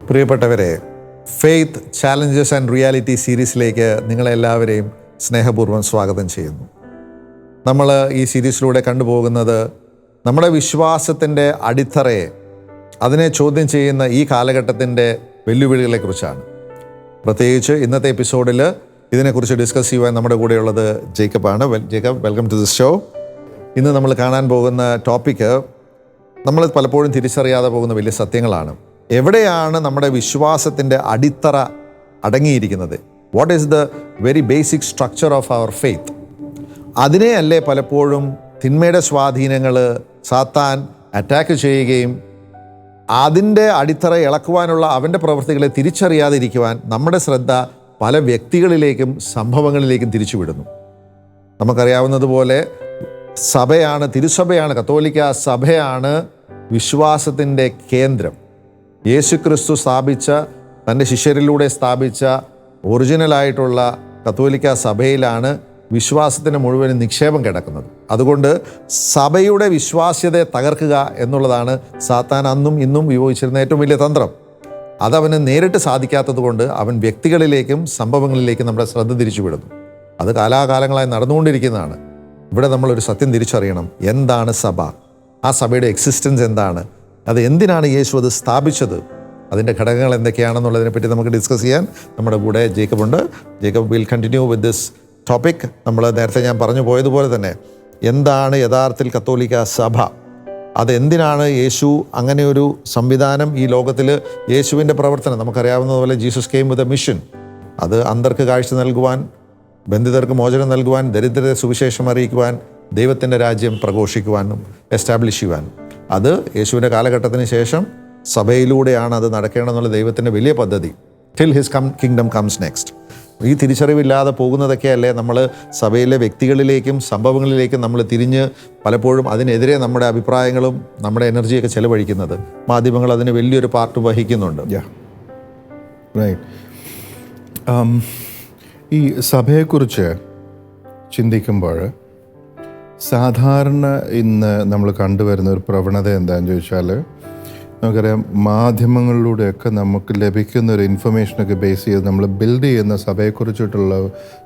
പ്രിയപ്പെട്ടവരെ, faith challenges and reality സീരീസിലേക്ക് നിങ്ങളെല്ലാവരെയും സ്നേഹപൂർവ്വം സ്വാഗതം ചെയ്യുന്നു. നമ്മൾ ഈ സീരീസിലൂടെ കണ്ടുപോകുന്നത് നമ്മുടെ വിശ്വാസത്തിൻ്റെ അടിത്തറയെ, അതിനെ ചോദ്യം ചെയ്യുന്ന ഈ കാലഘട്ടത്തിൻ്റെ വെല്ലുവിളികളെക്കുറിച്ചാണ്. പ്രത്യേകിച്ച് ഇന്നത്തെ എപ്പിസോഡിൽ ഇതിനെക്കുറിച്ച് ഡിസ്കസ് ചെയ്യുവാൻ നമ്മുടെ കൂടെയുള്ളത് ജേക്കബാണ്. Jacob, welcome to this show. ഇന്ന് നമ്മൾ കാണാൻ പോകുന്ന ടോപ്പിക്ക് നമ്മൾ പലപ്പോഴും തിരിച്ചറിയാതെ പോകുന്ന വലിയ സത്യങ്ങളാണ്. എവിടെയാണ് നമ്മുടെ വിശ്വാസത്തിൻ്റെ അടിത്തറ അടങ്ങിയിരിക്കുന്നത്? What is the very basic structure of our faith? അതിനെയല്ലേ പലപ്പോഴും തിന്മയുടെ സ്വാധീനങ്ങൾ, സാത്താൻ അറ്റാക്ക് ചെയ്യുകയും അതിൻ്റെ അടിത്തറ ഇളക്കുവാനുള്ള അവൻ്റെ പ്രവൃത്തികളെ തിരിച്ചറിയാതിരിക്കുവാൻ നമ്മുടെ ശ്രദ്ധ പല വ്യക്തികളിലേക്കും സംഭവങ്ങളിലേക്കും തിരിച്ചുവിടുന്നു. നമുക്കറിയാവുന്നതുപോലെ സഭയാണ്, തിരുസഭയാണ്, കത്തോലിക്ക സഭയാണ് വിശ്വാസത്തിൻ്റെ കേന്ദ്രം. യേശുക്രിസ്തു സ്ഥാപിച്ച, തൻ്റെ ശിഷ്യരിലൂടെ സ്ഥാപിച്ച ഒറിജിനലായിട്ടുള്ള കത്തോലിക്ക സഭയിലാണ് വിശ്വാസത്തിന് മുഴുവനും നിക്ഷേപം കിടക്കുന്നത്. അതുകൊണ്ട് സഭയുടെ വിശ്വാസ്യതയെ തകർക്കുക എന്നുള്ളതാണ് സാത്താൻ അന്നും ഇന്നും ഉപയോഗിച്ചിരുന്ന ഏറ്റവും വലിയ തന്ത്രം. അതവന് നേരിട്ട് സാധിക്കാത്തത് കൊണ്ട് അവൻ വ്യക്തികളിലേക്കും സംഭവങ്ങളിലേക്കും നമ്മുടെ ശ്രദ്ധ തിരിച്ചുവിടുന്നു. അത് കാലാകാലങ്ങളായി നടന്നുകൊണ്ടിരിക്കുന്നതാണ്. ഇവിടെ നമ്മളൊരു സത്യം തിരിച്ചറിയണം. എന്താണ് സഭ? ആ സഭയുടെ എക്സിസ്റ്റൻസ് എന്താണ്? അത് എന്തിനാണ് യേശു അത് സ്ഥാപിച്ചത്? അതിൻ്റെ ഘടകങ്ങൾ എന്തൊക്കെയാണെന്നുള്ളതിനെപ്പറ്റി നമുക്ക് ഡിസ്കസ് ചെയ്യാൻ നമ്മുടെ കൂടെ ജേക്കബ് ഉണ്ട്. Jacob will continue with this topic. നമ്മൾ നേരത്തെ ഞാൻ പറഞ്ഞു പോയതുപോലെ തന്നെ എന്താണ് യഥാർത്ഥത്തിൽ കത്തോലിക്ക സഭ? അതെന്തിനാണ് യേശു അങ്ങനെ ഒരു സംവിധാനം ഈ ലോകത്തിൽ, യേശുവിൻ്റെ പ്രവർത്തനം നമുക്കറിയാവുന്നതുപോലെ Jesus came with a mission. അത് അന്ധർക്ക് കാഴ്ച നൽകുവാൻ, ബന്ധിതർക്ക് മോചനം നൽകുവാൻ, ദരിദ്രരെ സുവിശേഷം അറിയിക്കുവാൻ, ദൈവത്തിൻ്റെ രാജ്യം പ്രഘോഷിക്കുവാനും എസ്റ്റാബ്ലിഷ് ചെയ്യുവാനും. അത് യേശുവിൻ്റെ കാലഘട്ടത്തിന് ശേഷം സഭയിലൂടെയാണ് അത് നടക്കേണ്ടതെന്നുള്ള ദൈവത്തിൻ്റെ വലിയ പദ്ധതി. Till his kingdom comes next. ഈ തിരിച്ചറിവില്ലാതെ പോകുന്നതൊക്കെയല്ലേ നമ്മൾ സഭയിലെ വ്യക്തികളിലേക്കും സംഭവങ്ങളിലേക്കും നമ്മൾ തിരിഞ്ഞ് പലപ്പോഴും അതിനെതിരെ നമ്മുടെ അഭിപ്രായങ്ങളും നമ്മുടെ എനർജിയൊക്കെ ചെലവഴിക്കുന്നത്. മാധ്യമങ്ങൾ അതിന് വലിയൊരു പാർട്ട് വഹിക്കുന്നുണ്ട്. ഈ സഭയെക്കുറിച്ച് ചിന്തിക്കുമ്പോൾ സാധാരണ ഇന്ന് നമ്മൾ കണ്ടുവരുന്ന ഒരു പ്രവണത എന്താണെന്ന് ചോദിച്ചാൽ, നമുക്കറിയാം, മാധ്യമങ്ങളിലൂടെയൊക്കെ നമുക്ക് ലഭിക്കുന്ന ഒരു ഇൻഫർമേഷനൊക്കെ ബേസ് ചെയ്ത് നമ്മൾ ബിൽഡ് ചെയ്യുന്ന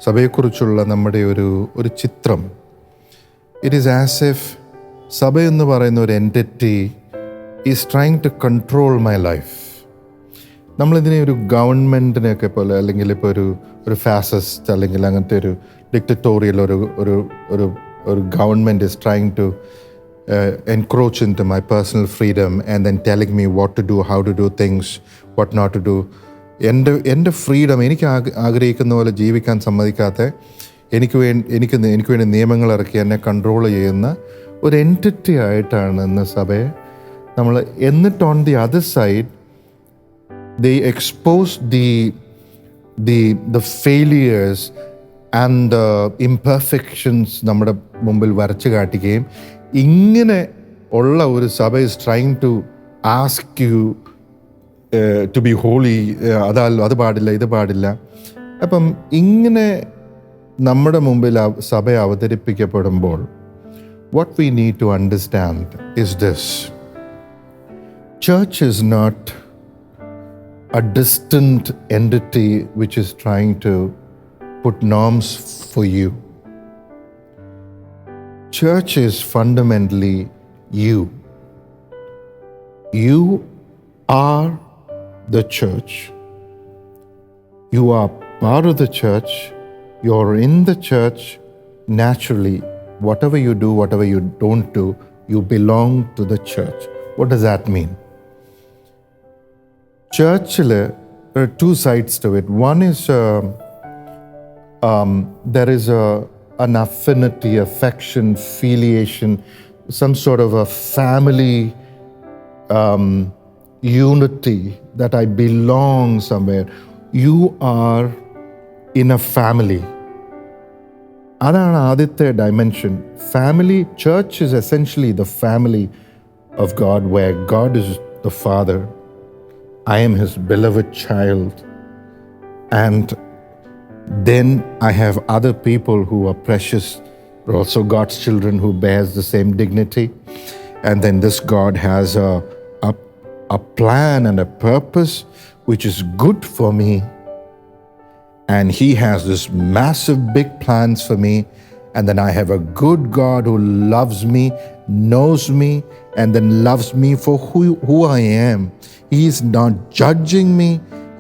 സഭയെക്കുറിച്ചുള്ള നമ്മുടെ ഒരു ചിത്രം, ഇറ്റ് ഈസ് ആസ് ഇഫ് സഭ എന്ന് പറയുന്ന ഒരു entity is trying to control my life. നമ്മളിതിനെ ഒരു ഗവൺമെൻറ്റിനെയൊക്കെ പോലെ, അല്ലെങ്കിൽ ഇപ്പോൾ ഒരു ഫാസിസ്റ്റ് അല്ലെങ്കിൽ അങ്ങനത്തെ ഒരു ഡിക്റ്ററ്റോറിയൽ ഒരു government is trying to encroach into my personal freedom and then telling me what to do, how to do things, what not to do. എൻ്റെ ഫ്രീഡം, എനിക്ക് ആഗ്രഹിക്കുന്ന പോലെ ജീവിക്കാൻ സമ്മതിക്കാത്ത, എനിക്ക് വേണ്ടി നിയമങ്ങൾ ഇറക്കി എന്നെ കൺട്രോൾ ചെയ്യുന്ന ഒരു എൻറ്റിറ്റി ആയിട്ടാണ് ഇന്ന് സഭയെ നമ്മൾ. എന്നിട്ട് on the other side they expose the failures and the imperfections നമ്മുടെ മുമ്പിൽ വരച്ചു കാട്ടുകയും, ഇങ്ങനെ ഉള്ള ഒരു സഭ is trying to ask you to be holy, അത് പാടില്ല, ഇത് പാടില്ല. അപ്പം ഇങ്ങനെ നമ്മുടെ മുമ്പിൽ സഭ അവതരിപ്പിക്കപ്പെടുമ്പോൾ what we need to understand is this: church is not a distant entity which is trying to put norms for you. Church is fundamentally you. You are the church. You are part of the church. You're in the church naturally. Whatever you do, whatever you don't do, you belong to the church. What does that mean? Churchil, there are two sides to it. One is there is an affinity, affection, filiation, some sort of a family unity that I belong somewhere. You are in a family. അതാണ് ആദ്യത്തെ dimension. Family, church is essentially the family of God, where God is the Father. I am his beloved child, and then I have other people who are precious, but also God's children who bears the same dignity. And then this God has a a plan and a purpose which is good for me. And He has this massive big plans for me. And then I have a good God who loves me, knows me, and then loves me for who I am. He is not judging me.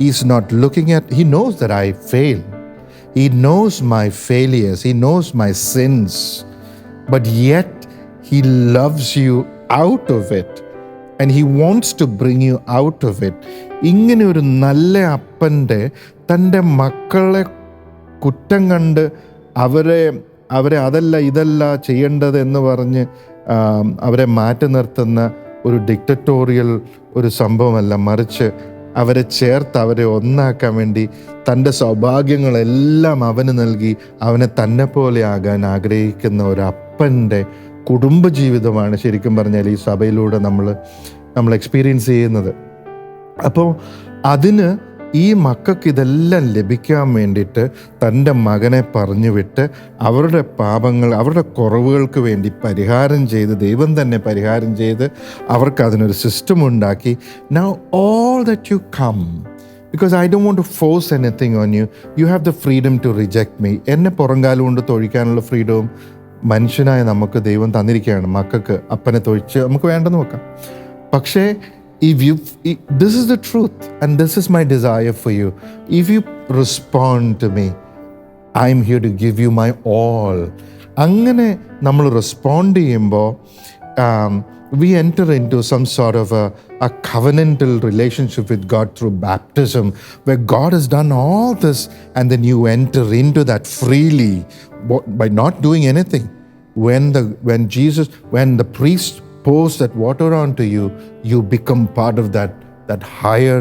He is not looking at, He knows that I fail. He knows my failures. He knows my sins. But yet, He loves you out of it. And He wants to bring you out of it. ഇങ്ങനെ ഒരു നല്ല അപ്പൻ്റെ തൻ്റെ മക്കളെ കുറ്റം കണ്ട് അവരെ അതല്ല ഇതല്ല ചെയ്യേണ്ടത് എന്ന് പറഞ്ഞ് അവരെ മാറ്റി നിർത്തുന്ന ഒരു ഡിക്റ്ററ്റോറിയൽ ഒരു സംഭവമല്ല, മറിച്ച് അവരെ ചേർത്ത് അവരെ ഒന്നാക്കാൻ വേണ്ടി തൻ്റെ സൗഭാഗ്യങ്ങളെല്ലാം അവന് നൽകി അവനെ തന്നെ പോലെ ആകാൻ ആഗ്രഹിക്കുന്ന ഒരു അപ്പൻ്റെ കുടുംബജീവിതമാണ് ശരിക്കും പറഞ്ഞാൽ ഈ സഭയിലൂടെ നമ്മൾ എക്സ്പീരിയൻസ് ചെയ്യുന്നത്. അപ്പോൾ അതിന് ഈ മക്കൾക്ക് ഇതെല്ലാം ലഭിക്കാൻ വേണ്ടിയിട്ട് തൻ്റെ മകനെ പറഞ്ഞു വിട്ട് അവരുടെ പാപങ്ങൾ, അവരുടെ കുറവുകൾക്ക് വേണ്ടി പരിഹാരം ചെയ്ത്, ദൈവം തന്നെ പരിഹാരം ചെയ്ത് അവർക്ക് അതിനൊരു സിസ്റ്റം ഉണ്ടാക്കി. Now all that you come, because I don't want to force anything on you. You have the freedom to reject me. എന്നെ പുറംകാലം കൊണ്ട് തൊഴിക്കാനുള്ള ഫ്രീഡവും മനുഷ്യനായ നമുക്ക് ദൈവം തന്നിരിക്കുകയാണ്. മക്കൾക്ക് അപ്പനെ തൊഴിച്ച് നമുക്ക് വേണ്ടെന്ന് വെക്കാം. പക്ഷേ this is the truth and this is my desire for you. If you respond to me, I'm here to give you my all. അങ്ങനെ നമ്മൾ റെസ്പോണ്ട് ചെയ്യുമ്പോൾ we enter into some sort of a covenantal relationship with God through baptism, where God has done all this and then you enter into that freely by not doing anything. When the priest pours that water onto you, you become part of that higher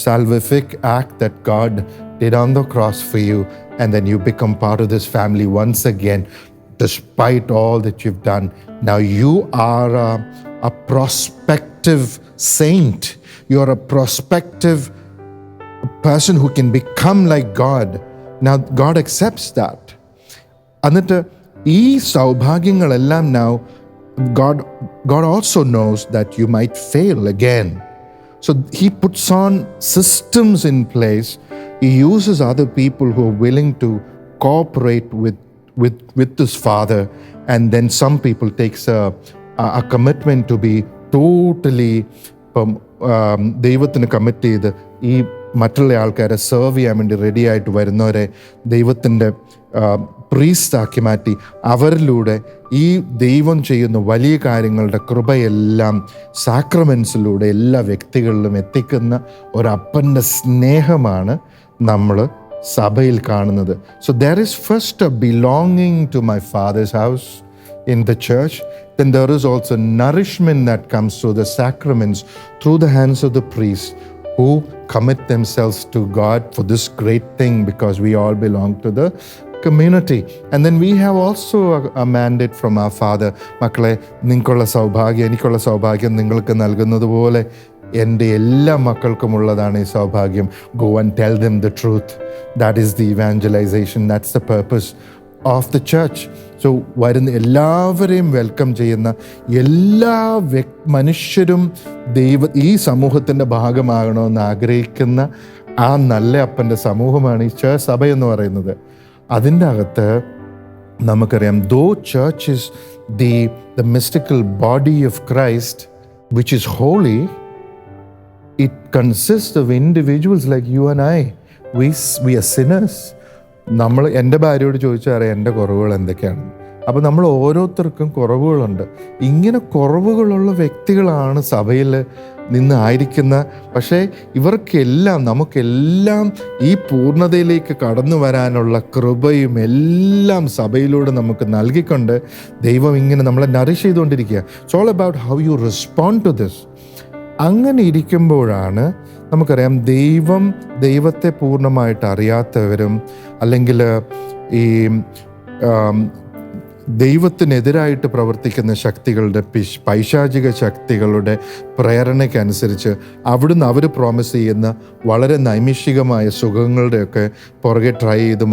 salvific act that God did on the cross for you, and then you become part of this family once again, despite all that you've done. Now you are a prospective saint. You are a prospective person who can become like God. Now God accepts that. എന്നിട്ട് ഈ സൗഭാഗ്യങ്ങളെല്ലാം now God also knows that you might fail again. So He puts on systems in place. He uses other people who are willing to cooperate with this Father. And then some people takes a commitment to be totally ദൈവത്തിന് commit ചെയ്ത് ഈ മറ്റുള്ള ആൾക്കാരെ serve ചെയ്യാൻ വേണ്ടി ready ആയിട്ട് വരുന്നവരെ ദൈവത്തിൻ്റെ പ്രീസ്റ്റാക്കി മാറ്റി അവരിലൂടെ ഈ ദൈവം ചെയ്യുന്ന വലിയ കാര്യങ്ങളുടെ കൃപയെല്ലാം സാക്രമെൻസിലൂടെ എല്ലാ വ്യക്തികളിലും എത്തിക്കുന്ന ഒരപ്പൻ്റെ സ്നേഹമാണ് നമ്മൾ സഭയിൽ കാണുന്നത്. So there is first a belonging to my Father's house in the church. Then there is also nourishment that comes through the sacraments, through the hands of the priests who commit themselves to God for this great thing, because we all belong to the community. And then we have also a mandate from our Father. മക്കളെ, നിങ്ങൾക്കുള്ള സൗഭാഗ്യം എനിക്കുള്ള സൗഭാഗ്യം നിങ്ങൾക്ക് നൽകുന്നത് പോലെ എൻ്റെ എല്ലാ മക്കൾക്കുമുള്ളതാണ് ഈ സൗഭാഗ്യം. Go and tell them the truth. That is the evangelization. That's the purpose of the church. So വരുന്ന എല്ലാവരെയും വെൽക്കം ചെയ്യുന്ന എല്ലാ മനുഷ്യരും ഈ സമൂഹത്തിൻ്റെ ഭാഗമാകണമെന്ന് ആഗ്രഹിക്കുന്ന ആ നല്ല അപ്പൻ്റെ സമൂഹമാണ് ഈ ചർച്ച് സഭ എന്ന് പറയുന്നത്. അതിൻ്റെ അകത്ത് നമുക്കറിയാം, though church is the mystical body of Christ, which is holy, it consists of individuals like you and I. We are sinners. എൻ്റെ ഭാര്യയോട് ചോദിച്ചാൽ അറിയാം എൻ്റെ കുറവുകൾ എന്തൊക്കെയാണ്. അപ്പോൾ നമ്മൾ ഓരോരുത്തർക്കും കുറവുകളുണ്ട്. ഇങ്ങനെ കുറവുകളുള്ള വ്യക്തികളാണ് സഭയിൽ നിന്ന് ആയിരിക്കുന്ന. പക്ഷേ ഇവർക്കെല്ലാം നമുക്കെല്ലാം ഈ പൂർണ്ണതയിലേക്ക് കടന്നു വരാനുള്ള കൃപയും എല്ലാം സഭയിലൂടെ നമുക്ക് നൽകിക്കൊണ്ട് ദൈവം ഇങ്ങനെ നമ്മളെ നറിഷ് ചെയ്തുകൊണ്ടിരിക്കുക. It's all about how you respond to this. അങ്ങനെ ഇരിക്കുമ്പോഴാണ് നമുക്കറിയാം ദൈവത്തെ പൂർണ്ണമായിട്ട് അറിയാത്തവരും അല്ലെങ്കിൽ ഈ ദൈവത്തിനെതിരായിട്ട് പ്രവർത്തിക്കുന്ന ശക്തികളുടെ പൈശാചിക ശക്തികളുടെ പ്രേരണയ്ക്കനുസരിച്ച് അവിടുന്ന് അവർ പ്രോമിസ് ചെയ്യുന്ന വളരെ നൈമിഷികമായ സുഖങ്ങളുടെയൊക്കെ പുറകെ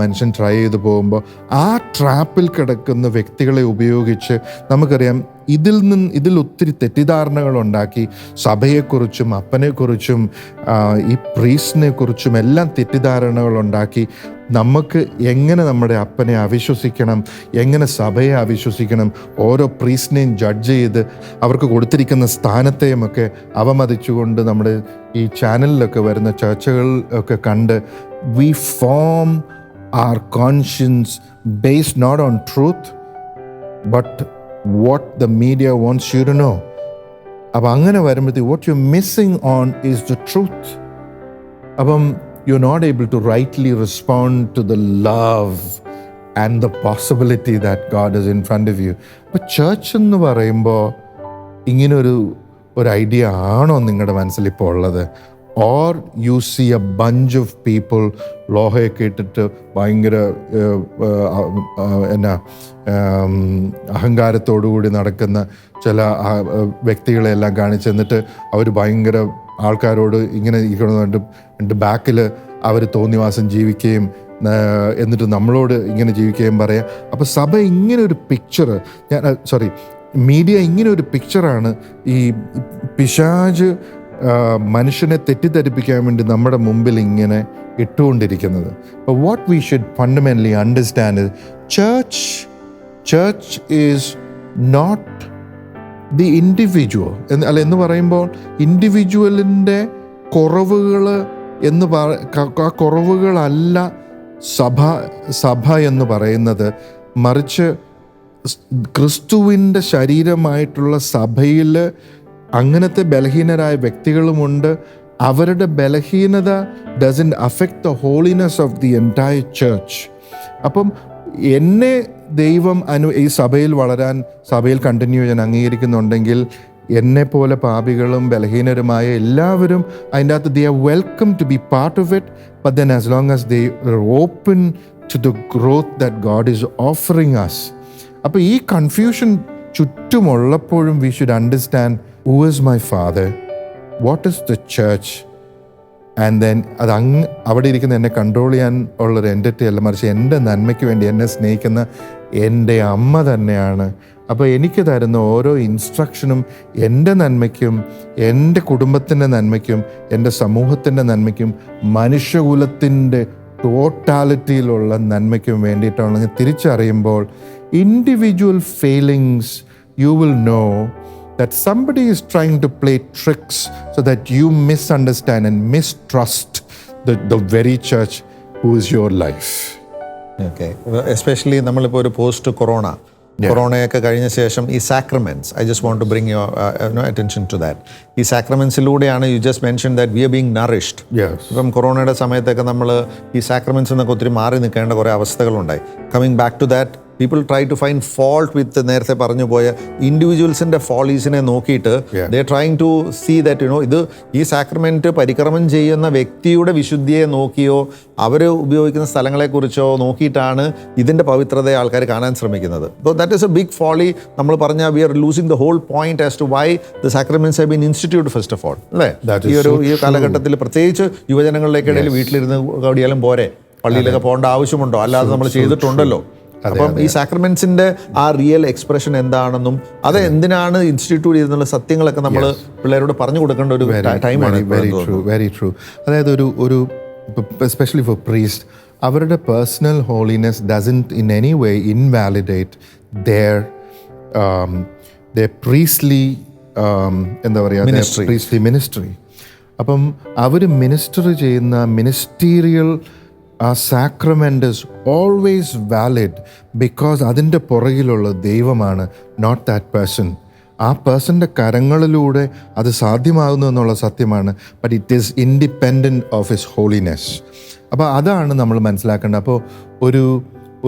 മനുഷ്യൻ ട്രൈ ചെയ്ത് പോകുമ്പോൾ ആ ട്രാപ്പിൽ കിടക്കുന്ന വ്യക്തികളെ ഉപയോഗിച്ച് നമുക്കറിയാം ഇതിൽ ഒത്തിരി തെറ്റിദ്ധാരണകളുണ്ടാക്കി സഭയെക്കുറിച്ചും അപ്പനെക്കുറിച്ചും ഈ പ്രീസ്റ്റിനെ കുറിച്ചും എല്ലാം തെറ്റിദ്ധാരണകളുണ്ടാക്കി നമുക്ക് എങ്ങനെ നമ്മുടെ അപ്പനെ അവിശ്വസിക്കണം, എങ്ങനെ സഭയെ അവിശ്വസിക്കണം, ഓരോ പ്രീസ്റ്റിനെയും ജഡ്ജ് ചെയ്ത് അവർക്ക് കൊടുത്തിരിക്കുന്ന സ്ഥാനത്തെയുമൊക്കെ അവമതിച്ചുകൊണ്ട് നമ്മുടെ ഈ ചാനലിലൊക്കെ വരുന്ന ചർച്ചകൾ ഒക്കെ കണ്ട് we form are conscience based not on truth but what the media wants you to know. അപ്പം അങ്ങനെ വരുമ്പോഴത്തേക്ക് what you're missing on is the truth. അപ്പം you're not able to rightly respond to the love and the possibility that God is in front of you. അപ്പം church എന്ന് പറയുമ്പോൾ ഇങ്ങനൊരു idea ആണോ നിങ്ങളുടെ മനസ്സിൽ ഇപ്പോൾ ഉള്ളത്? Or you see a bunch of people ലോഹയൊക്കെ ഇട്ടിട്ട് ഭയങ്കര അഹങ്കാരത്തോടുകൂടി നടക്കുന്ന ചില വ്യക്തികളെല്ലാം കാണിച്ച് എന്നിട്ട് അവർ ഭയങ്കര ആൾക്കാരോട് ഇങ്ങനെ ഇരിക്കണമെന്നുണ്ട്, എൻ്റെ ബാക്കിൽ അവർ തോന്നിവാസം ജീവിക്കുകയും എന്നിട്ട് നമ്മളോട് ഇങ്ങനെ ജീവിക്കുകയും പറയാം. അപ്പോൾ സഭ ഇങ്ങനെ ഒരു പിക്ചർ മീഡിയ ഇങ്ങനെ ഒരു പിക്ചറാണ് ഈ പിശാച് മനുഷ്യനെ തെറ്റിദ്ധരിപ്പിക്കാൻ വേണ്ടി നമ്മുടെ മുമ്പിൽ ഇങ്ങനെ ഇട്ടുകൊണ്ടിരിക്കുന്നത്. അപ്പോൾ what we should fundamentally understand church is not the individual എന്ന് പറയുമ്പോൾ ഇൻഡിവിജ്വലിൻ്റെ കുറവുകൾ ആ കുറവുകളല്ല സഭ എന്ന് പറയുന്നത്. മറിച്ച് ക്രിസ്തുവിൻ്റെ ശരീരമായിട്ടുള്ള സഭയിൽ അങ്ങനത്തെ ബലഹീനരായ വ്യക്തികളുമുണ്ട്. അവരുടെ ബലഹീനത doesn't affect the holiness of the entire church. അപ്പം എന്നെ ദൈവം ഈ സഭയിൽ വളരാൻ, സഭയിൽ കണ്ടിന്യൂ ചെയ്യാൻ അംഗീകരിക്കുന്നുണ്ടെങ്കിൽ എന്നെപ്പോലെ പാപികളും ബലഹീനരുമായ എല്ലാവരും അതിൻ്റെ അകത്ത് they are welcome to be part of it. But then as long as they are open to the growth that God is offering us. അപ്പോൾ ഈ കൺഫ്യൂഷൻ ചുറ്റുമുള്ളപ്പോഴും we should understand who is my father, what is the church, and then അവിടെ ഇരിക്കുന്ന എന്നെ control ചെയ്യാൻ ഉള്ളൊരു entity അല്ല, മറിച്ച് എൻ്റെ നന്മയ്ക്ക് വേണ്ടി എന്നെ സ്നേഹിക്കുന്ന എൻ്റെ അമ്മ തന്നെയാണ്. അപ്പോൾ എനിക്ക് തരുന്ന ഓരോ ഇൻസ്ട്രക്ഷനും എൻ്റെ നന്മയ്ക്കും, എൻ്റെ കുടുംബത്തിൻ്റെ നന്മയ്ക്കും, എൻ്റെ സമൂഹത്തിൻ്റെ നന്മയ്ക്കും, മനുഷ്യകുലത്തിൻ്റെ ടോട്ടാലിറ്റിയിലുള്ള നന്മയ്ക്കും വേണ്ടിയിട്ടാണെന്ന് തിരിച്ചറിയുമ്പോൾ individual failings you will know that somebody is trying to play tricks so that you misunderstand and mistrust the very church who is your life. Okay. Especially നമ്മളിപ്പോൾ ഒരു പോസ്റ്റ് കൊറോണയൊക്കെ കഴിഞ്ഞ ശേഷം ഈ sacraments, I just want to bring your attention to that. ഈ സാക്രമെന്റ്സിലൂടെയാണ് you just mention that we are being nourished. ഇപ്പം കൊറോണയുടെ സമയത്തൊക്കെ നമ്മൾ ഈ സാക്രമെന്റ്സ് എന്നൊക്കെ ഒത്തിരി മാറി നിൽക്കേണ്ട കുറേ അവസ്ഥകളുണ്ടായി. Coming back to that, people try to find fault with നേരത്തെ പറഞ്ഞു പോയ ഇൻഡിവിജ്വൽസിൻ്റെ ഫോളീസിനെ നോക്കിയിട്ട് they trying to see that ഇത് ഈ സാക്രമെൻറ്റ് പരിക്രമം ചെയ്യുന്ന വ്യക്തിയുടെ വിശുദ്ധിയെ നോക്കിയോ അവർ ഉപയോഗിക്കുന്ന സ്ഥലങ്ങളെക്കുറിച്ചോ നോക്കിയിട്ടാണ് ഇതിൻ്റെ പവിത്രതയെ ആൾക്കാർ കാണാൻ ശ്രമിക്കുന്നത്. So that is a big folly. നമ്മൾ പറഞ്ഞാൽ we are losing the whole point as to why the sacraments have been institute first of all, അല്ലേ? ഈ കാലഘട്ടത്തിൽ പ്രത്യേകിച്ച് യുവജനങ്ങളിലേക്കിടയിൽ വീട്ടിലിരുന്ന് കൗടിയാലും പോരെ, പള്ളിയിലൊക്കെ പോകേണ്ട ആവശ്യമുണ്ടോ? അല്ലാതെ നമ്മൾ ചെയ്തിട്ടുണ്ടല്ലോ. അപ്പം ഈ സാക്രമെന്റ്സിന്റെ ആ റിയൽ എക്സ്പ്രഷൻ എന്താണെന്നും അത് എന്തിനാണ് ഇൻസ്റ്റിറ്റ്യൂട്ട് ചെയ്തെന്നുള്ള സത്യങ്ങളൊക്കെ നമ്മൾ പിള്ളേരോട് പറഞ്ഞു കൊടുക്കേണ്ട ഒരു ടൈമാണ്. Very true. അതായത് ഒരു എസ്പെഷ്യലി ഫോർ പ്രീസ്റ്റ്, അവരുടെ personal holiness doesn't in any way invalidate their priestly എന്താ പറയുക പ്രീസ്ലി മിനിസ്ട്രി. അപ്പം അവർ മിനിസ്റ്റർ ചെയ്യുന്ന മിനിസ്റ്റീരിയൽ ആ sacrament is always valid because അതിൻ്റെ പുറകിലുള്ള ദൈവമാണ്, നോട്ട് ദാറ്റ് പേഴ്സൺ. ആ പേഴ്സൻ്റെ കരങ്ങളിലൂടെ അത് സാധ്യമാകുന്നു എന്നുള്ള സത്യമാണ്. But it is independent of his holiness. അപ്പോൾ അതാണ് നമ്മൾ മനസ്സിലാക്കേണ്ടത്. അപ്പോൾ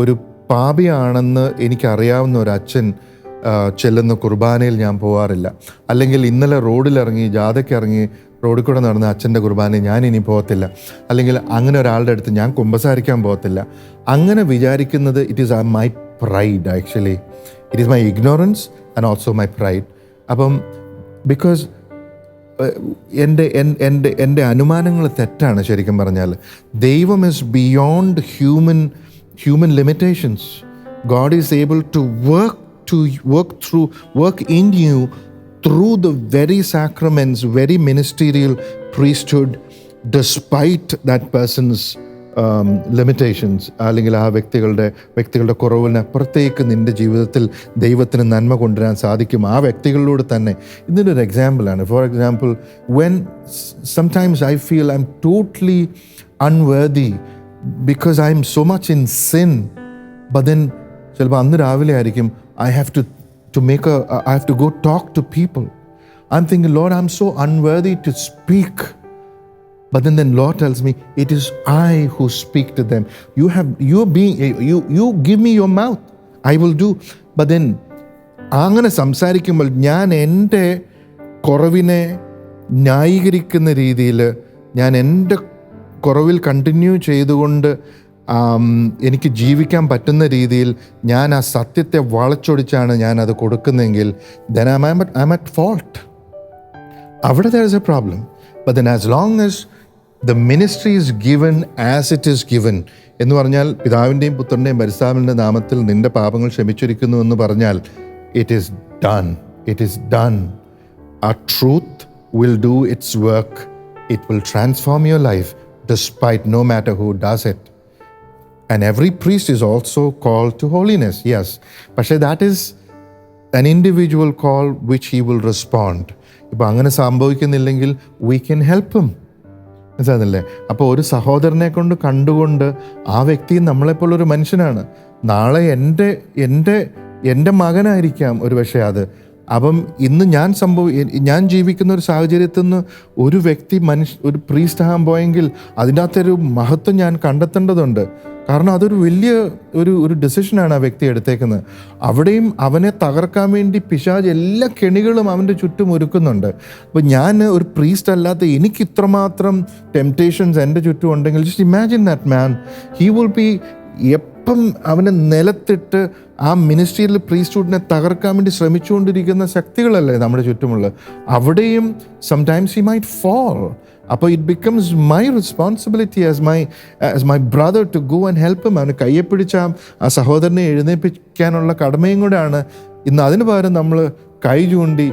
ഒരു പാപിയാണെന്ന് എനിക്കറിയാവുന്ന ഒരു അച്ഛൻ ചെല്ലുന്ന കുർബാനയിൽ ഞാൻ പോകാറില്ല. അല്ലെങ്കിൽ ഇന്നലെ റോഡിലിറങ്ങി ജാഥയ്ക്കിറങ്ങി റോഡിൽ കൂടെ നടന്ന അച്ഛൻ്റെ കുർബാനയിൽ ഞാൻ ഇനി പോകത്തില്ല, അല്ലെങ്കിൽ അങ്ങനെ ഒരാളുടെ അടുത്ത് ഞാൻ കുമ്പസാരിക്കാൻ പോകത്തില്ല. അങ്ങനെ വിചാരിക്കുന്നത് it is my pride actually. It is my ignorance and also my pride. അപ്പം ബിക്കോസ് എൻ്റെ അനുമാനങ്ങൾ തെറ്റാണ് ശരിക്കും പറഞ്ഞാൽ. ദൈവം is beyond human limitations. God is able to work in you through the very sacraments, very ministerial priesthood, despite that person's limitations, അല്ലെങ്കിൽ ആ വ്യക്തികളുടെ കുറവിനപ്പുറത്തേക്ക് നിൻ്റെ ജീവിതത്തിൽ ദൈവത്തിന് നന്മ കൊണ്ടുവരാൻ സാധിക്കും ആ വ്യക്തികളിലൂടെ തന്നെ. ഇതിൻ്റെ ഒരു എക്സാമ്പിളാണ്. For example, when sometimes I feel I'm totally unworthy because I'm so much in sin, but then ചിലപ്പോൾ അന്ന് രാവിലെ ആയിരിക്കും I have to go talk to people. I'm thinking, Lord, I'm so unworthy to speak. But then Lord tells me, it is I who speak to them. You give me your mouth, I will do. But then അങ്ങനെ സംസാരിക്കുമ്പോൾ ഞാൻ എൻ്റെ കുറവിനെ ന്യായീകരിക്കുന്ന രീതിയിൽ, ഞാൻ എൻ്റെ കുറവിൽ continue ചെയ്തുകൊണ്ട് എനിക്ക് ജീവിക്കാൻ പറ്റുന്ന രീതിയിൽ ഞാൻ ആ സത്യത്തെ വളച്ചൊടിച്ചാണ് ഞാൻ അത് കൊടുക്കുന്നതെങ്കിൽ then I'm at fault. അവിടെ there is a problem. But then as long as the ministry is given as it is given, എന്ന് പറഞ്ഞാൽ പിതാവിൻ്റെയും പുത്രൻ്റെയും പരിശുദ്ധാത്മാവിൻ്റെ നാമത്തിൽ നിന്റെ പാപങ്ങൾ ക്ഷമിച്ചിരിക്കുന്നു എന്ന് പറഞ്ഞാൽ it is done. Our truth will do its work. It will transform your life despite no matter who does it. And every priest is also called to holiness, yes. But that is an individual call which he will respond. ഇപ്പോൾ അങ്ങനെ സംഭവിക്കുന്നില്ലെങ്കിൽ we can help him. മനസ്സിലാകുന്നില്ലേ? അപ്പോൾ ഒരു സഹോദരനെ കൊണ്ട് കണ്ടുകൊണ്ട് ആ വ്യക്തി നമ്മളെപ്പോലൊരു മനുഷ്യനാണ്. നാളെ എൻ്റെ മകനായിരിക്കാം ഒരു പക്ഷേ അത്. അപ്പം ഇന്ന് ഞാൻ ജീവിക്കുന്ന ഒരു സാഹചര്യത്തിൽ നിന്ന് ഒരു വ്യക്തി ഒരു പ്രീസ്റ്റ് ആകാൻ പോയെങ്കിൽ അതിൻ്റെ അകത്തൊരു മഹത്വം ഞാൻ കണ്ടെത്തേണ്ടതുണ്ട്. കാരണം അതൊരു വലിയ ഒരു ഡിസിഷനാണ് ആ വ്യക്തി എടുത്തേക്കുന്നത്. അവിടെയും അവനെ തകർക്കാൻ വേണ്ടി പിശാച് എല്ലാ കെണികളും അവൻ്റെ ചുറ്റും ഒരുക്കുന്നുണ്ട്. അപ്പോൾ ഞാൻ ഒരു പ്രീസ്റ്റ് അല്ലാത്ത എനിക്ക് ഇത്രമാത്രം ടെംപ്റ്റേഷൻസ് എൻ്റെ ചുറ്റും ഉണ്ടെങ്കിൽ just imagine that man, he will be എപ്പം അവനെ നിലത്തിട്ട് ആ മിനിസ്ട്രിയിൽ പ്രീസ്റ്റ്ഹുഡിനെ തകർക്കാൻ വേണ്ടി ശ്രമിച്ചുകൊണ്ടിരിക്കുന്ന ശക്തികളല്ലേ നമ്മുടെ ചുറ്റുമുള്ളത്. അവിടെയും സംടൈംസ് ഹി മൈറ്റ് ഫോൾ. അപ്പോൾ it becomes my responsibility as my brother to go and help him. അവന് കയ്യെ പിടിച്ച ആ സഹോദരനെ എഴുന്നേൽപ്പിക്കാനുള്ള കടമയും കൂടെയാണ്. ഇന്ന് അതിന് പകരം നമ്മൾ കൈ ചൂണ്ടി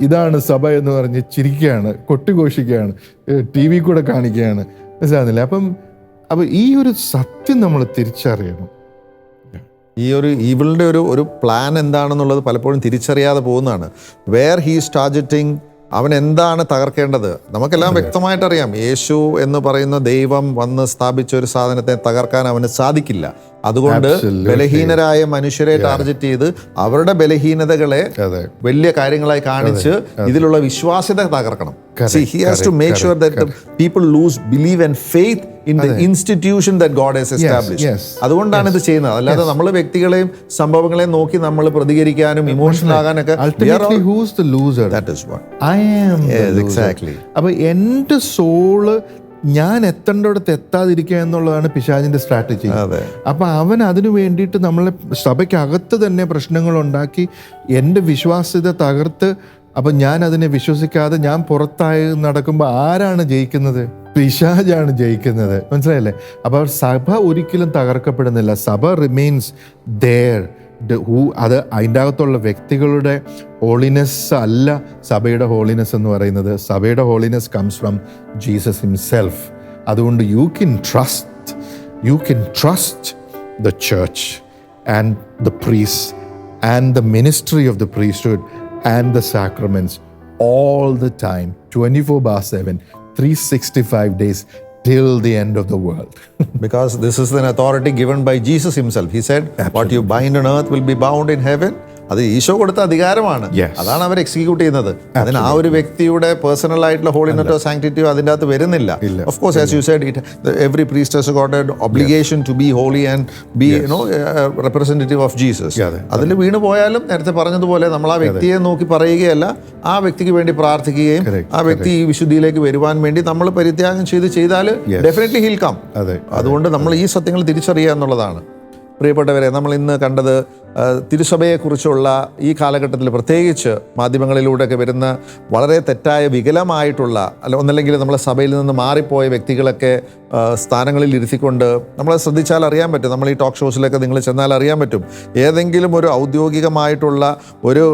ഇതാണ് സഭ എന്ന് പറഞ്ഞ് ചിരിക്കുകയാണ്, കൊട്ടിഘോഷിക്കുകയാണ്, ടി വി കൂടെ കാണിക്കുകയാണ്. മനസ്സിലാകുന്നില്ല? അപ്പം ഈ ഒരു സത്യം നമ്മൾ തിരിച്ചറിയണം. ഈ ഇവളുടെ ഒരു പ്ലാൻ എന്താണെന്നുള്ളത് പലപ്പോഴും തിരിച്ചറിയാതെ പോകുന്നതാണ്. വേർ ഹീസ് ടാർഗറ്റിംഗ്, അവൻ എന്താണ് തകർക്കേണ്ടത് നമുക്കെല്ലാം വ്യക്തമായിട്ടറിയാം. യേശു എന്ന് പറയുന്ന ദൈവം വന്ന് സ്ഥാപിച്ച ഒരു സാധനത്തെ തകർക്കാൻ അവന് സാധിക്കില്ല. അതുകൊണ്ട് ബലഹീനരായ മനുഷ്യരെ ടാർഗറ്റ് ചെയ്ത് അവരുടെ ബലഹീനതകളെ വലിയ കാര്യങ്ങളായി കാണിച്ച് ഇതിലുള്ള വിശ്വാസ്യത തകർക്കണം. See, he has to make sure that the people lose belief and faith in the institution that God has established. അതുകൊണ്ടാണ് ഇത് ചെയ്യുന്നത്. അല്ലാതെ നമ്മൾ വ്യക്തികളെയും സംഭവങ്ങളെയും നോക്കി നമ്മൾ പ്രതികരിക്കാനും emotional ആകാനൊക്കെ. Ultimately, who's the loser? That is what I am. Yes, exactly. അപ്പോൾ എൻ്റെ സോള് ഞാൻ എത്തേണ്ടടുത്ത് എത്താതിരിക്കുക എന്നുള്ളതാണ് പിശാചിന്റെ സ്ട്രാറ്റജി. അപ്പം അവൻ അതിനു വേണ്ടിയിട്ട് നമ്മളെ സഭയ്ക്കകത്ത് തന്നെ പ്രശ്നങ്ങളുണ്ടാക്കി എൻ്റെ വിശ്വാസ്യത തകർത്ത്, അപ്പം ഞാൻ അതിനെ വിശ്വസിക്കാതെ ഞാൻ പുറത്തായി നടക്കുമ്പോൾ ആരാണ് ജയിക്കുന്നത്? പിശാചാണ് ജയിക്കുന്നത്. മനസ്സിലായില്ലേ? അപ്പോൾ സഭ ഒരിക്കലും തകർക്കപ്പെടുന്നില്ല. സഭ റിമെയിൻസ് ദേർ. അത് അതിൻ്റെ അകത്തുള്ള വ്യക്തികളുടെ ഹോളിനെസ് അല്ല സഭയുടെ ഹോളിനെസ് എന്ന് പറയുന്നത്. സഭയുടെ holiness comes from Jesus himself. അതുകൊണ്ട് you can trust the church and the priest and the ministry of the priesthood and the sacraments all the time, 24/7, 365 days till the end of the world. Because this is an authority given by Jesus himself. He said, absolutely, what you bind on earth will be bound in heaven. അത് ഈശോ കൊടുത്ത അധികാരമാണ്. അതാണ് അവർ execute ചെയ്യുന്നത്. അതിന് ആ ഒരു വ്യക്തിയുടെ personal ആയിട്ടുള്ള ഹോളിനെറ്റോ സാങ്ക്ടിറ്റിയോ അതിൻ്റെ അകത്ത് വരുന്നില്ല. Of course, as you said, every priest has got an obligation to be holy and be representative of Jesus. അതിൽ വീണ് പോയാലും നേരത്തെ പറഞ്ഞതുപോലെ നമ്മൾ ആ വ്യക്തിയെ നോക്കി പറയുകയല്ല, ആ വ്യക്തിക്ക് വേണ്ടി പ്രാർത്ഥിക്കുകയും ആ വ്യക്തി ഈ വിശുദ്ധിയിലേക്ക് വരുവാൻ വേണ്ടി നമ്മൾ പരിത്യാഗം ചെയ്താൽ ഡെഫിനറ്റ്ലി ഹീൽ കം. അതുകൊണ്ട് നമ്മൾ ഈ സത്യങ്ങൾ തിരിച്ചറിയുക എന്നുള്ളതാണ്. പ്രിയപ്പെട്ടവരെ, നമ്മൾ ഇന്ന് കണ്ടത് തിരുസഭയെക്കുറിച്ചുള്ള ഈ കാലഘട്ടത്തിൽ പ്രത്യേകിച്ച് മാധ്യമങ്ങളിലൂടെയൊക്കെ വരുന്ന വളരെ തെറ്റായ വികലമായിട്ടുള്ള ഒന്നല്ലെങ്കിൽ നമ്മളെ സഭയിൽ നിന്ന് മാറിപ്പോയ വ്യക്തികളൊക്കെ സ്ഥാനങ്ങളിൽ ഇരുത്തിക്കൊണ്ട് നമ്മളെ ശ്രദ്ധിച്ചാൽ അറിയാൻ പറ്റും. നമ്മൾ ഈ ടോക്ക് ഷോസിലൊക്കെ നിങ്ങൾ ചെന്നാൽ അറിയാൻ പറ്റും. ഏതെങ്കിലും ഒരു ഔദ്യോഗികമായിട്ടുള്ള ഒരു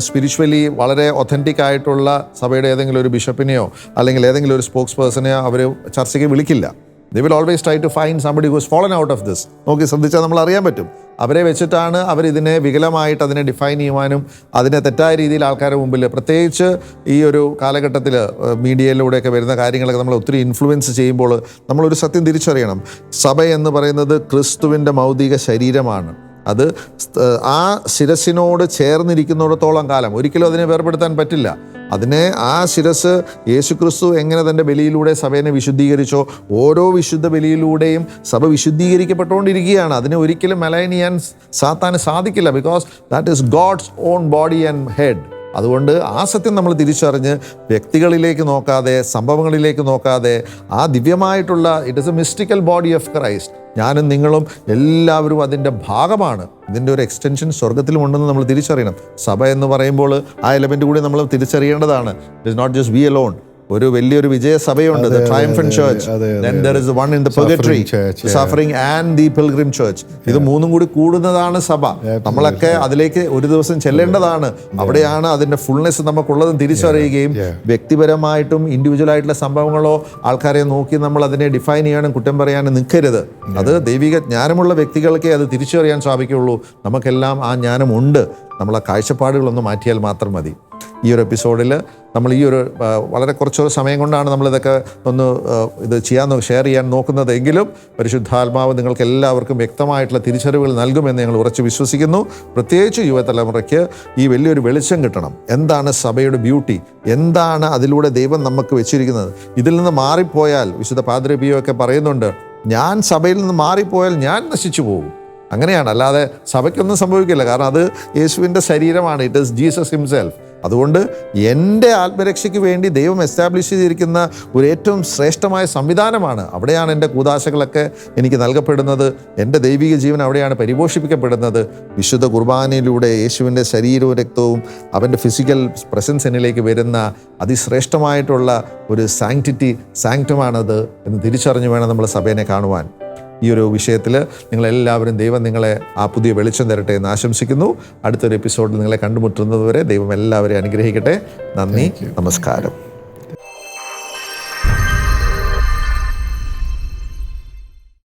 സ്പിരിച്വലി വളരെ ഒഥൻറ്റിക് ആയിട്ടുള്ള സഭയുടെ ഏതെങ്കിലും ഒരു ബിഷപ്പിനെയോ അല്ലെങ്കിൽ ഏതെങ്കിലും ഒരു സ്പോക്സ് പേഴ്സണെയോ അവർ ചർച്ചയ്ക്ക് വിളിക്കില്ല. They will always try to find somebody who has fallen out of this. നോക്കി ശ്രദ്ധിച്ചാൽ നമ്മൾ അറിയാൻ പറ്റും. അവരെ വെച്ചിട്ടാണ് അവരിതിനെ വികലമായിട്ട് അതിനെ ഡിഫൈൻ ചെയ്യുവാനും അതിനെ തെറ്റായ രീതിയിൽ ആൾക്കാരുടെ മുമ്പിൽ, പ്രത്യേകിച്ച് ഈ ഒരു കാലഘട്ടത്തിൽ മീഡിയയിലൂടെയൊക്കെ വരുന്ന കാര്യങ്ങളൊക്കെ നമ്മൾ ഒത്തിരി ഇൻഫ്ലുവൻസ് ചെയ്യുമ്പോൾ നമ്മളൊരു സത്യം തിരിച്ചറിയണം. സഭ എന്ന് പറയുന്നത് ക്രിസ്തുവിൻ്റെ ഭൗതിക ശരീരമാണ്. അത് ആ ശിരസിനോട് ചേർന്നിരിക്കുന്നിടത്തോളം കാലം ഒരിക്കലും അതിനെ വേർപെടുത്താൻ പറ്റില്ല. അതിനെ ആ ശിരസ് യേശുക്രിസ്തു എങ്ങനെ തൻ്റെ ബലിയിലൂടെ സഭയെ വിശുദ്ധീകരിച്ചോ, ഓരോ വിശുദ്ധ ബലിയിലൂടെയും സഭ വിശുദ്ധീകരിക്കപ്പെട്ടുകൊണ്ടിരിക്കുകയാണ്. അതിനെ ഒരിക്കലും അലൈൻ ചെയ്യാൻ സാത്താന് സാധിക്കില്ല. Because that is God's own body and head. അതുകൊണ്ട് ആ സത്യം നമ്മൾ തിരിച്ചറിഞ്ഞ് വ്യക്തികളിലേക്ക് നോക്കാതെ, സംഭവങ്ങളിലേക്ക് നോക്കാതെ, ആ ദിവ്യമായിട്ടുള്ള it is a mystical body of Christ, ഞാനും നിങ്ങളും എല്ലാവരും അതിൻ്റെ ഭാഗമാണ്. ഇതിൻ്റെ ഒരു എക്സ്റ്റൻഷൻ സ്വർഗത്തിലുമുണ്ടെന്ന് നമ്മൾ തിരിച്ചറിയണം. സഭ എന്ന് പറയുമ്പോൾ ആ എലമെൻ്റ് കൂടി നമ്മൾ തിരിച്ചറിയേണ്ടതാണ്. It is not just we alone. ഒരു വലിയൊരു വിജയ സഭയുണ്ട്, the triumphant church. Then there is one in the purgatory, the suffering and the pilgrim church. ഇത് മൂന്നും കൂടി കൂടുന്നതാണ് സഭ. നമ്മളൊക്കെ അതിലേക്ക് ഒരു ദിവസം ചെല്ലേണ്ടതാണ്. അവിടെയാണ് അതിൻ്റെ ഫുൾനെസ് നമുക്കുള്ളതും തിരിച്ചറിയുകയും വ്യക്തിപരമായിട്ടും ഇൻഡിവിജ്വൽ ആയിട്ടുള്ള സംഭവങ്ങളോ ആൾക്കാരെ നോക്കി നമ്മൾ അതിനെ ഡിഫൈൻ ചെയ്യാനും കുറ്റം പറയാനും നിൽക്കരുത്. അത് ദൈവിക ജ്ഞാനമുള്ള വ്യക്തികൾക്കേ അത് തിരിച്ചറിയാൻ സാധിക്കുകയുള്ളൂ. നമുക്കെല്ലാം ആ ജ്ഞാനമുണ്ട്. നമ്മളെ കാഴ്ചപ്പാടുകളൊന്ന് മാറ്റിയാൽ മാത്രം മതി. ഈ ഒരു എപ്പിസോഡിൽ നമ്മൾ ഈ ഒരു വളരെ കുറച്ചൊരു സമയം കൊണ്ടാണ് നമ്മളിതൊക്കെ ഒന്ന് ഇത് ഷെയർ ചെയ്യാൻ നോക്കുന്നത്. എങ്കിലും പരിശുദ്ധാത്മാവ് നിങ്ങൾക്ക് എല്ലാവർക്കും വ്യക്തമായിട്ടുള്ള തിരിച്ചറിവുകൾ നൽകുമെന്ന് ഞങ്ങൾ ഉറച്ചു വിശ്വസിക്കുന്നു. പ്രത്യേകിച്ച് യുവതലമുറയ്ക്ക് ഈ വലിയൊരു വെളിച്ചം കിട്ടണം. എന്താണ് സഭയുടെ ബ്യൂട്ടി, എന്താണ് അതിലൂടെ ദൈവം നമുക്ക് വെച്ചിരിക്കുന്നത്. ഇതിൽ നിന്ന് മാറിപ്പോയാൽ, വിശുദ്ധ പാദ്രി പിയോ ഒക്കെ പറയുന്നുണ്ട്, ഞാൻ സഭയിൽ നിന്ന് മാറിപ്പോയാൽ ഞാൻ നശിച്ചു പോകും. അങ്ങനെയാണ്, അല്ലാതെ സഭയ്ക്കൊന്നും സംഭവിക്കില്ല. കാരണം അത് യേശുവിൻ്റെ ശരീരമാണ്. It is Jesus himself. അതുകൊണ്ട് എൻ്റെ ആത്മരക്ഷയ്ക്ക് വേണ്ടി ദൈവം എസ്റ്റാബ്ലിഷ് ചെയ്തിരിക്കുന്ന ഒരു ഏറ്റവും ശ്രേഷ്ഠമായ സംവിധാനമാണ്. അവിടെയാണ് എൻ്റെ കൂദാശകളൊക്കെ എനിക്ക് നൽകപ്പെടുന്നത്. എൻ്റെ ദൈവിക ജീവൻ അവിടെയാണ് പരിപോഷിപ്പിക്കപ്പെടുന്നത്. വിശുദ്ധ കുർബാനയിലൂടെ യേശുവിൻ്റെ ശരീരവും രക്തവും അവൻ്റെ ഫിസിക്കൽ പ്രസൻസ് എന്നിലേക്ക് വരുന്ന അതിശ്രേഷ്ഠമായിട്ടുള്ള ഒരു സാങ്ക്റ്റമാണത് എന്ന് തിരിച്ചറിഞ്ഞു വേണം നമ്മൾ സഭയെ കാണുവാൻ. ഈ ഒരു വിഷയത്തിൽ നിങ്ങളെല്ലാവരും ദൈവം നിങ്ങളെ ആ പുതിയ വെളിച്ചം തരട്ടെ എന്ന് ആശംസിക്കുന്നു. അടുത്തൊരു എപ്പിസോഡിൽ നിങ്ങളെ കണ്ടുമുട്ടുന്നതുവരെ ദൈവം എല്ലാവരെയും അനുഗ്രഹിക്കട്ടെ. നന്ദി, നമസ്കാരം.